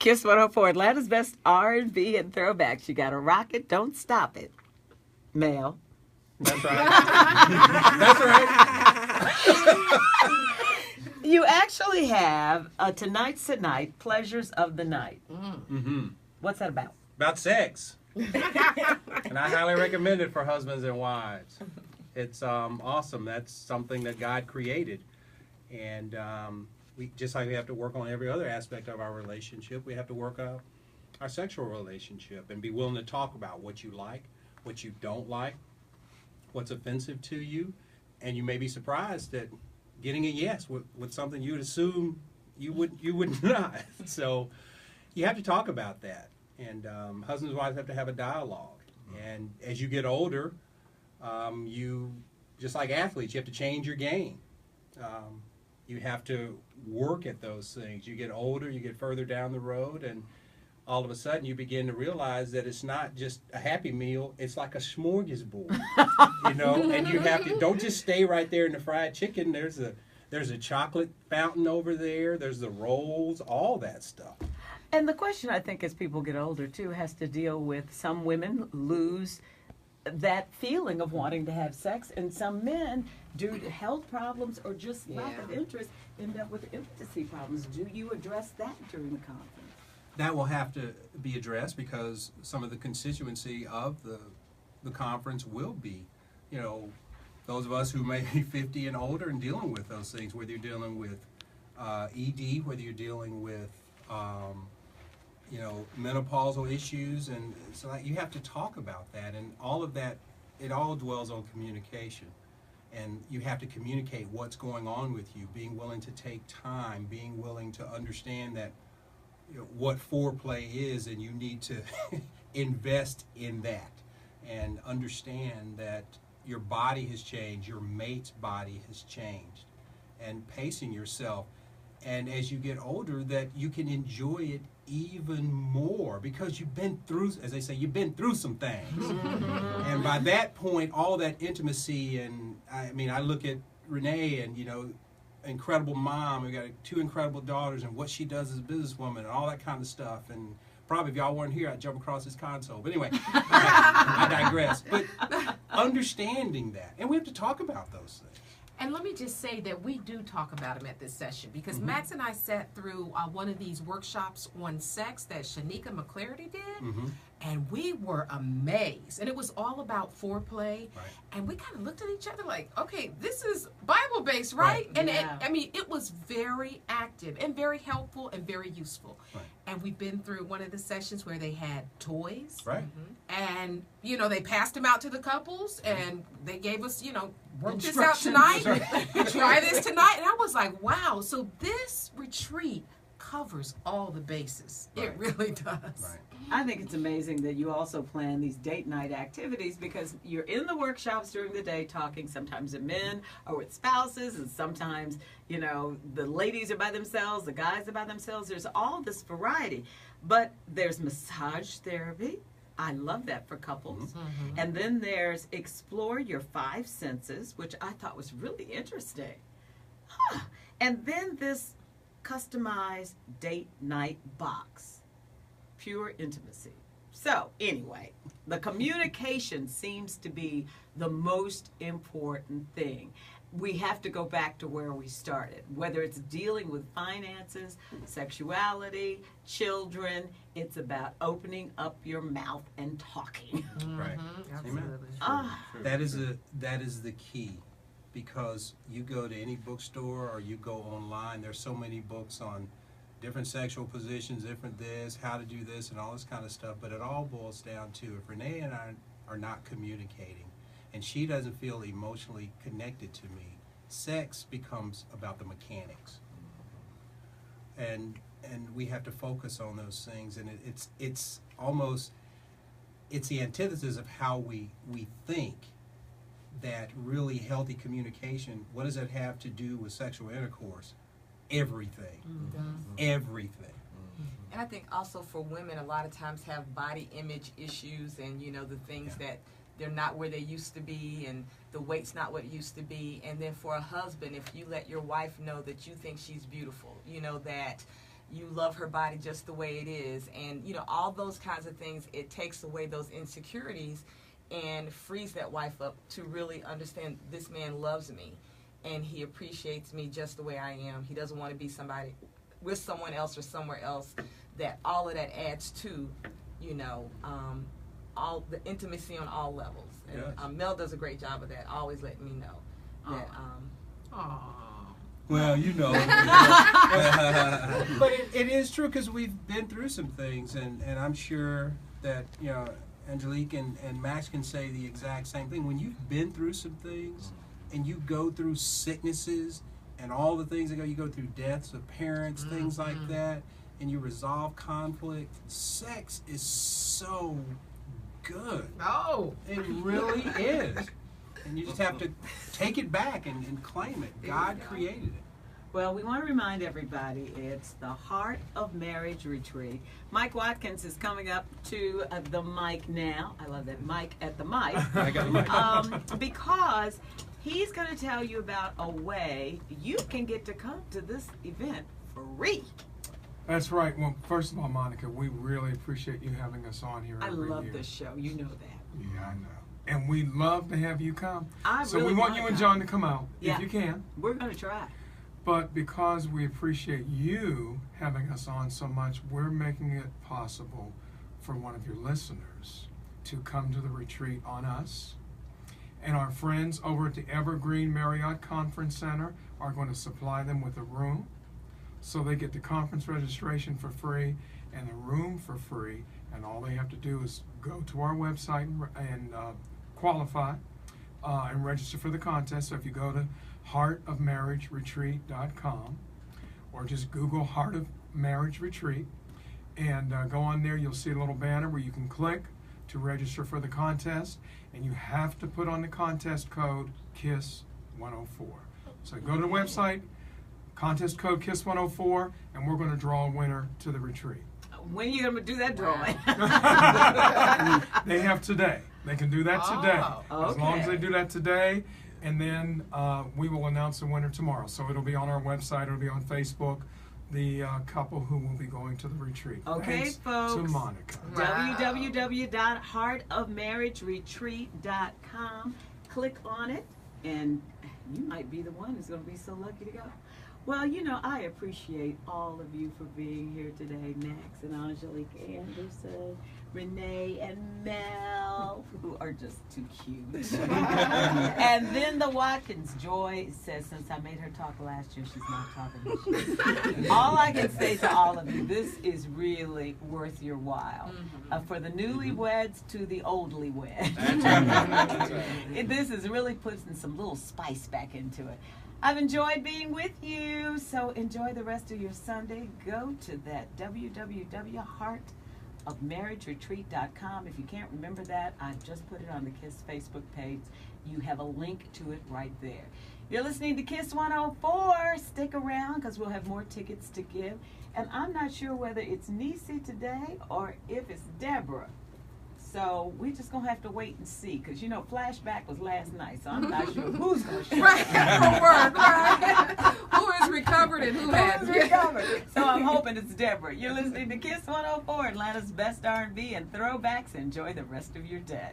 Kiss 104, Atlanta's best R&B and throwbacks. You got to rock it, don't stop it. Mel. That's right. That's right. You actually have a Tonight's Tonight, Pleasures of the Night. Mm-hmm. What's that about? About sex. And I highly recommend it for husbands and wives. It's awesome. That's something that God created. And we just like we have to work on every other aspect of our relationship, we have to work on our sexual relationship and be willing to talk about what you like, what you don't like, what's offensive to you. And you may be surprised that getting a yes with something you would assume you would not. So you have to talk about that. And husbands and wives have to have a dialogue. And as you get older, you, just like athletes, you have to change your game. You have to work at those things. You get older, you get further down the road, and all of a sudden you begin to realize that it's not just a Happy Meal, it's like a smorgasbord. And you have to, don't just stay right there in the fried chicken. There's a chocolate fountain over there, there's the rolls, all that stuff. And the question, I think, as people get older, too, has to deal with some women lose that feeling of wanting to have sex, and some men, due to health problems or just lack of interest, end up with intimacy problems. Do you address that during the conference? That will have to be addressed because some of the constituency of the conference will be, those of us who may be 50 and older and dealing with those things, whether you're dealing with ED, whether you're dealing with menopausal issues, and so you have to talk about that, and all of that, it all dwells on communication, and you have to communicate what's going on with you, being willing to take time, being willing to understand that what foreplay is, and you need to invest in that, and understand that your body has changed, your mate's body has changed, and pacing yourself. And as you get older, that you can enjoy it even more because you've been through, as they say, you've been through some things. And by that point, all that intimacy, and I look at Renee and, incredible mom, we got 2 incredible daughters, and what she does as a businesswoman and all that kind of stuff. And probably if y'all weren't here, I'd jump across this console. But anyway, I digress. But understanding that, and we have to talk about those things. And let me just say that we do talk about them at this session because Max and I sat through one of these workshops on sex that Shanika McClarity did, and we were amazed. And it was all about foreplay, and we kind of looked at each other like, okay, this is Bible-based, right? And it was very active and very helpful and very useful. And we've been through one of the sessions where they had toys, and they passed them out to the couples, and they gave us, work this out tonight, try this tonight, and I was like, wow. So this retreat covers all the bases. It really does. I think it's amazing that you also plan these date night activities because you're in the workshops during the day talking sometimes to men or with spouses, and sometimes, the ladies are by themselves, the guys are by themselves. There's all this variety. But there's massage therapy. I love that for couples. And then there's explore your 5 senses, which I thought was really interesting. And then this customized date night box. Pure intimacy. So, anyway, the communication seems to be the most important thing. We have to go back to where we started, whether it's dealing with finances, sexuality, children. It's about opening up your mouth and talking. Right. Absolutely. That is the key, because you go to any bookstore or you go online, there's so many books on different sexual positions, different this, how to do this, and all this kind of stuff, but it all boils down to if Renee and I are not communicating, and she doesn't feel emotionally connected to me, sex becomes about the mechanics. And we have to focus on those things, and it's almost, it's the antithesis of how we think that really healthy communication, what does that have to do with sexual intercourse? Everything. Everything. And I think also for women, a lot of times have body image issues, and the things that they're not where they used to be, and the weight's not what it used to be. And then for a husband, if you let your wife know that you think she's beautiful, that you love her body just the way it is, and you know, all those kinds of things. It takes away those insecurities and frees that wife up to really understand this man loves me and he appreciates me just the way I am. He doesn't want to be somebody with someone else or somewhere else. That all of that adds to, you know, all the intimacy on all levels. And Yes. Mel does a great job of that, always letting me know that. Well, you know. But it is true because we've been through some things, and I'm sure that, you know, Angelique and Max can say the exact same thing. When you've been through some things and you go through sicknesses and all the things that you go through, deaths of parents, things like that, and you resolve conflict, sex is so good. Oh, It really is. And you just have to take it back and claim it. God created it. Well, we want to remind everybody it's the Heart of Marriage Retreat. Mike Watkins is coming up to the mic now. I love that, Mike at the mic. I got my Because he's going to tell you about a way you can get to come to this event free. That's right. Well, first of all, Monica, we really appreciate you having us on here I every love year. this show. You know that. Yeah, I know. And we love to have you come. So really we want wanna you and come. John to come out, Yeah. if you can. We're going to try. But because we appreciate you having us on so much, we're making it possible for one of your listeners to come to the retreat on us. And our friends over at the Evergreen Marriott Conference Center are going to supply them with a room. So they get the conference registration for free and the room for free. And all they have to do is go to our website and qualify and register for the contest. So if you go to heartofmarriageretreat.com or just Google Heart of Marriage Retreat and go on there, you'll see a little banner where you can click to register for the contest, and you have to put on the contest code KISS104. So go to the website, contest code KISS104, and we're going to draw a winner to the retreat. When are you going to do that drawing? They have today. They can do that today. Oh, As long as okay. they do that today, and then we will announce the winner tomorrow. So it'll be on our website, it'll be on Facebook, the couple who will be going to the retreat. Okay, Thanks folks. to Monica. Wow. www.heartofmarriageretreat.com. Click on it, and you might be the one who's going to be so lucky to go. Well, you know, I appreciate all of you for being here today. Max and Angelique Anderson, Renee and Mel, who are just too cute. And then the Watkins. Joy says, since I made her talk last year, she's not talking this year. All I can say to all of you, this is really worth your while. For the newlyweds to the oldly wed. This is really putting some little spice back into it. I've enjoyed being with you, so enjoy the rest of your Sunday. Go to that www.heartofmarriageretreat.com. If you can't remember that, I've just put it on the KISS Facebook page. You have a link to it right there. You're listening to KISS 104. Stick around because we'll have more tickets to give. And I'm not sure whether it's Nisi today or if it's Deborah. So we're just going to have to wait and see because, you know, Flashback was last night, so I'm not sure who's going to show up. right. For work, right. Who is recovered and who hasn't? Who's recovered? So I'm hoping it's Deborah. You're listening to KISS 104, Atlanta's best R&B and throwbacks. Enjoy the rest of your day.